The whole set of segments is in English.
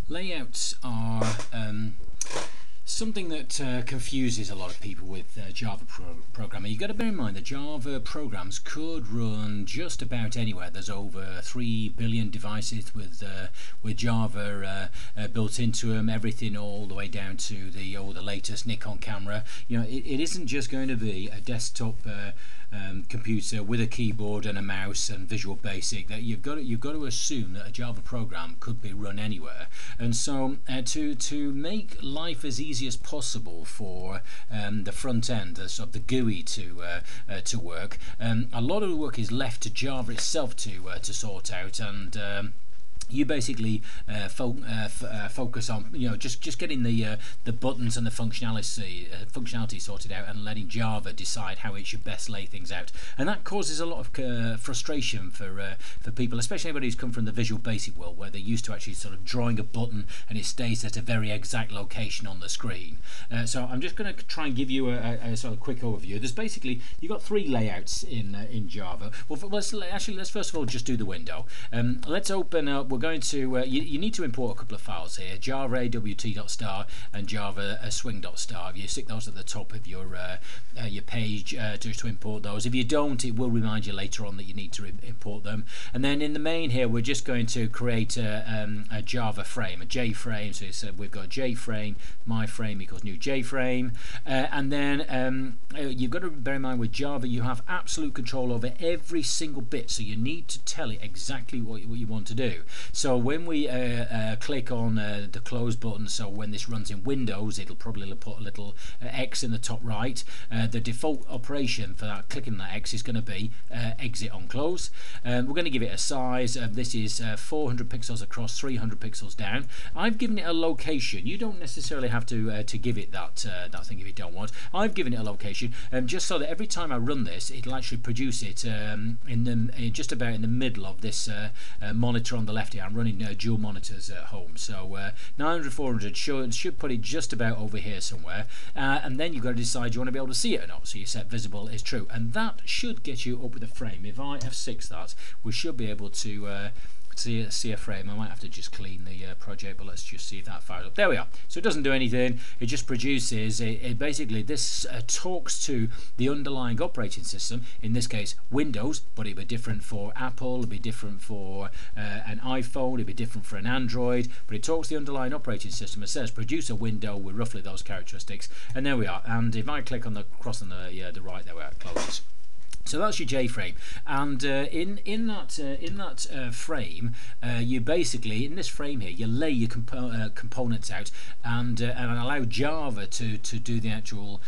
Layouts are something that confuses a lot of people with Java programming. You've got to bear in mind that Java programs could run just about anywhere. There's over 3 billion devices with Java built into them, everything all the way down to the latest Nikon camera. You know, it isn't just going to be a desktop computer with a keyboard and a mouse and Visual Basic. That you've got to assume that a Java program could be run anywhere. And so to make life as easy as possible for the front end, sort of the GUI to work, a lot of the work is left to Java itself to sort out, and you basically focus on just getting the buttons and the functionality sorted out, and letting Java decide how it should best lay things out. And that causes a lot of frustration for people, especially anybody who's come from the Visual Basic world, where they're used to actually sort of drawing a button and it stays at a very exact location on the screen. So I'm just going to try and give you a sort of quick overview. There's basically, you've got 3 layouts in Java. Well, let's first of all just do the window. Let's open up. We're going to you need to import a couple of files here: Java awt.star and Java swing.star. You stick those at the top of your page to import those. If you don't, it will remind you later on that you need to import them. And then in the main here, we're just going to create a Java frame, a J frame. So we've got J frame, my frame equals new J frame, and then you've got to bear in mind with Java you have absolute control over every single bit, so you need to tell it exactly what you want to do. So when we click on the close button, so when this runs in Windows, it'll probably put a little X in the top right. The default operation for that, clicking that X, is going to be exit on close. We're going to give it a size. This is 400 pixels across, 300 pixels down. I've given it a location. You don't necessarily have to give it that thing if you don't want. I've given it a location just so that every time I run this, it'll actually produce it just about in the middle of this monitor on the left here. I'm running dual monitors at home, so 900, 400 should put it just about over here somewhere, and then you've got to decide you want to be able to see it or not, so you set visible is true, and that should get you up with a frame. If I F6 that, we should be able to see a frame. I might have to just clean the project, but let's just see if that fires up. There we are. So it doesn't do anything, it just produces it basically this talks to the underlying operating system, in this case Windows, but it'd be different for Apple, it'd be different for an iPhone, it'd be different for an Android, but it talks to the underlying operating system and says produce a window with roughly those characteristics, and there we are. And if I click on the cross on the right, there we are, it closes. So that's your J frame, and in that frame, you basically, in this frame here, you lay your components out and allow Java to do the actual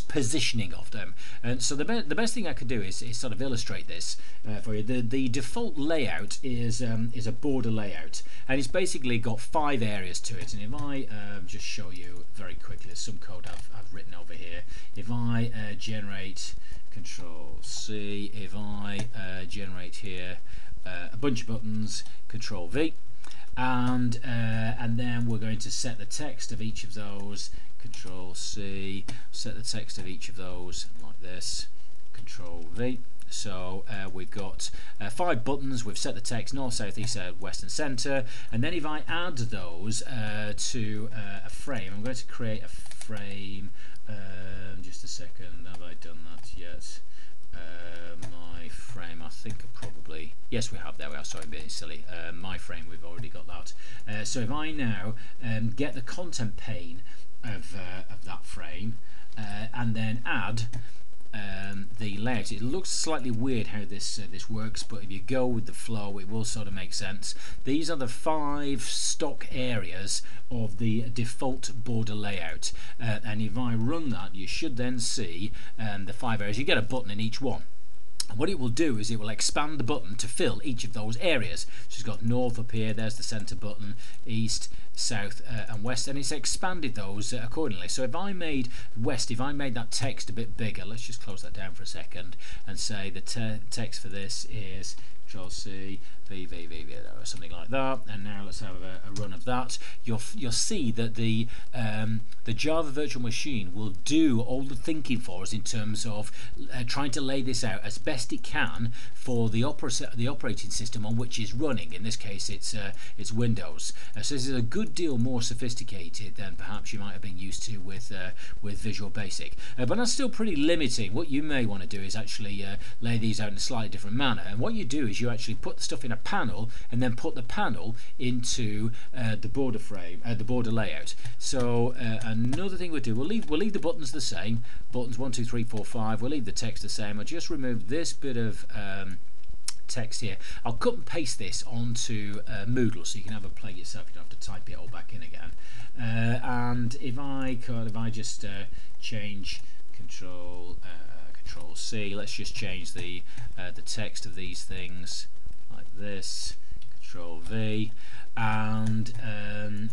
positioning of them. And so the best thing I could do is sort of illustrate this for you. The default layout is a border layout, and it's basically got 5 areas to it. And if I just show you very quickly, there's some code I've written over here. If I generate Control C, if I generate here a bunch of buttons, Control V, and then we're going to set the text of each of those, Control C, set the text of each of those like this, Control V. So we've got 5 buttons, we've set the text north, south, east, west and centre, and then if I add those to a frame, I'm going to create a frame. Just a second, have I done that yet? My frame, I think probably, yes we have, there we are, sorry, I'm being silly. My frame, we've already got that. So if I now get the content pane of that frame and then add the layout. It looks slightly weird how this works, but if you go with the flow, it will sort of make sense. These are the 5 stock areas of the default border layout, and if I run that, you should then see the 5 areas. You get a button in each one. And what it will do is it will expand the button to fill each of those areas. So it's got north up here, there's the centre button, east, south and west, and it's expanded those accordingly. So if I made west, if I made that text a bit bigger, let's just close that down for a second and say the text for this is Control C, V, or something like that. And now let's have a run of that. You'll see that the Java virtual machine will do all the thinking for us in terms of trying to lay this out as best it can for the operating system on which it's running. In this case, it's Windows. So this is a good deal more sophisticated than perhaps you might have been used to with Visual Basic. But that's still pretty limiting. What you may want to do is actually lay these out in a slightly different manner. And what you do is you actually put the stuff in a panel and then put the panel into the border frame, the border layout. So another thing we'll do, we'll leave the buttons the same. Buttons 1, 2, 3, 4, 5. We'll leave the text the same. I'll just remove this bit of text here. I'll cut and paste this onto Moodle so you can have a play yourself. You don't have to type it all back in again. And if I just change Control C, let's just change the text of these things like this. Control V, and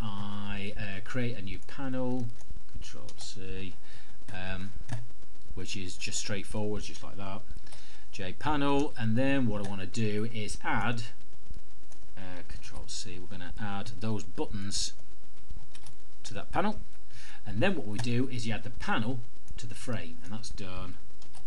I create a new panel. Control C, which is just straightforward, just like that. J panel, and then what I want to do is add. Control C. We're going to add those buttons to that panel, and then what we do is you add the panel to the frame, and that's done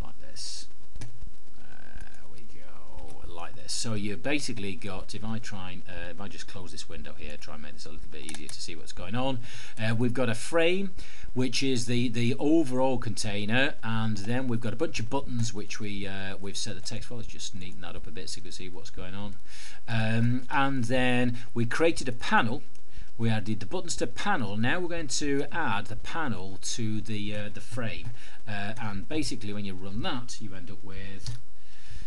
like this. There we go, like this. So you've basically got, if I just close this window here, try and make this a little bit easier to see what's going on. We've got a frame, which is the overall container, and then we've got a bunch of buttons which we've set the text for. Let's just neaten that up a bit so you can see what's going on. And then we created a panel. We added the buttons to panel. Now we're going to add the panel to the frame, and basically when you run that, you end up with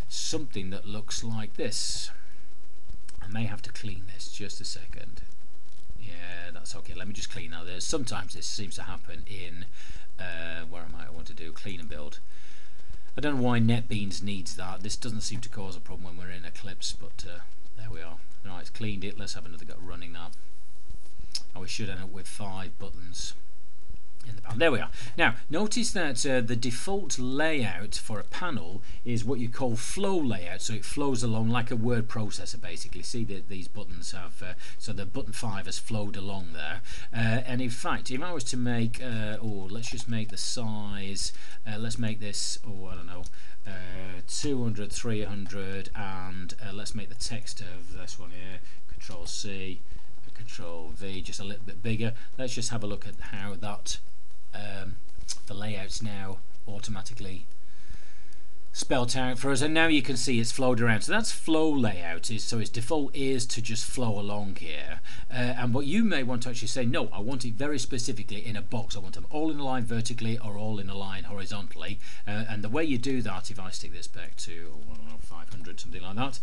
something that looks like this. I may have to clean this just a second. Yeah, that's okay. Let me just clean out this. Sometimes this seems to happen in where I want to do clean and build. I don't know why NetBeans needs that. This doesn't seem to cause a problem when we're in Eclipse, but there we are. Right, it's cleaned it. Let's have another go running now. And we should end up with 5 buttons in the panel. There we are. Now notice that the default layout for a panel is what you call flow layout, so it flows along like a word processor basically. See that these buttons have so the button 5 has flowed along there, and in fact if I was to make let's just make the size, let's make this, I don't know, 200, 300, and let's make the text of this one here, Control C, Control V, just a little bit bigger. Let's just have a look at how that the layout's now automatically spelled out for us, and now you can see it's flowed around. So that's flow layout, so its default is to just flow along here, and what you may want to actually say, no, I want it very specifically in a box. I want them all in a line vertically or all in a line horizontally, and the way you do that, if I stick this back to 500, something like that,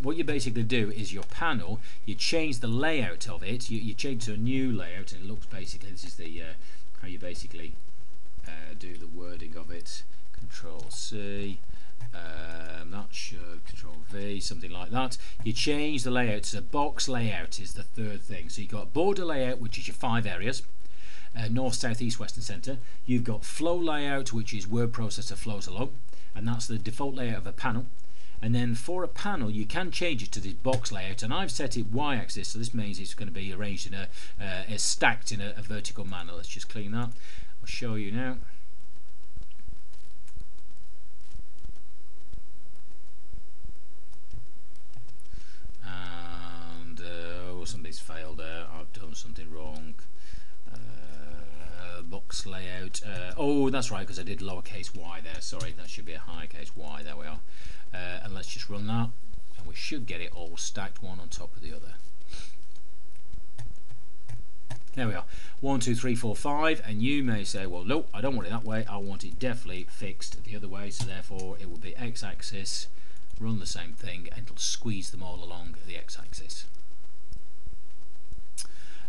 what you basically do is your panel, you change the layout of it, you change to a new layout, and it looks basically, this is the how you basically do the wording of it. Control C, that should Control V, something like that. You change the layout to box layout is the third thing. So you've got border layout, which is your 5 areas, north, south, east, west and centre. You've got flow layout, which is word processor flows along, and that's the default layout of a panel. And then for a panel you can change it to the box layout, and I've set it y-axis, so this means it's going to be arranged in a stacked in a vertical manner. Let's just clean that. I'll show you now. And something's failed there. I've done something wrong. Box layout. Oh, that's right, because I did lowercase y there. Sorry, that should be a high case y. There we are. And let's just run that, and we should get it all stacked one on top of the other. There we are. 1, 2, 3, 4, 5. And you may say, well, no, I don't want it that way. I want it definitely fixed the other way. So therefore, it will be x-axis. Run the same thing, and it'll squeeze them all along the x-axis.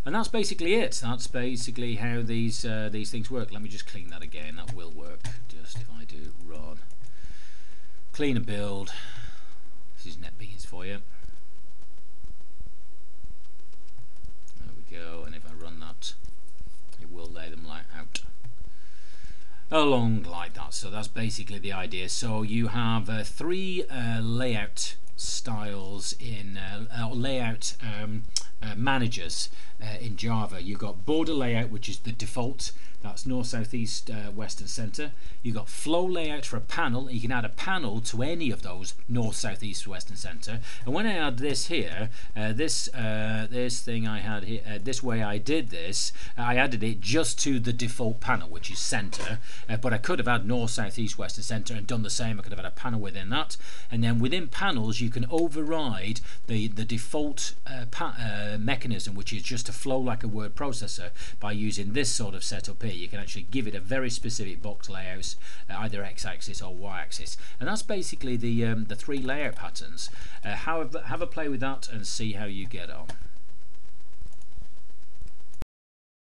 And that's basically it. That's basically how these things work. Let me just clean that again. That will work. Just if I do run, clean and build. This is NetBeans for you. There we go. And if I run that, it will lay them out. along like that. So that's basically the idea. So you have three layout styles in layout managers in Java. You've got border layout, which is the default. That's north, south, east, west and center. You've got flow layout for a panel. You can add a panel to any of those north, south, east, west and center. And when I add this here, this thing I had here, this way I did this, I added it just to the default panel, which is center. But I could have had north, south, east, west and center and done the same. I could have had a panel within that. And then within panels, you can override the default mechanism, which is just to flow like a word processor, by using this sort of setup here. You can actually give it a very specific box layout, either x-axis or y-axis, and that's basically the three layout patterns. Have a play with that and see how you get on.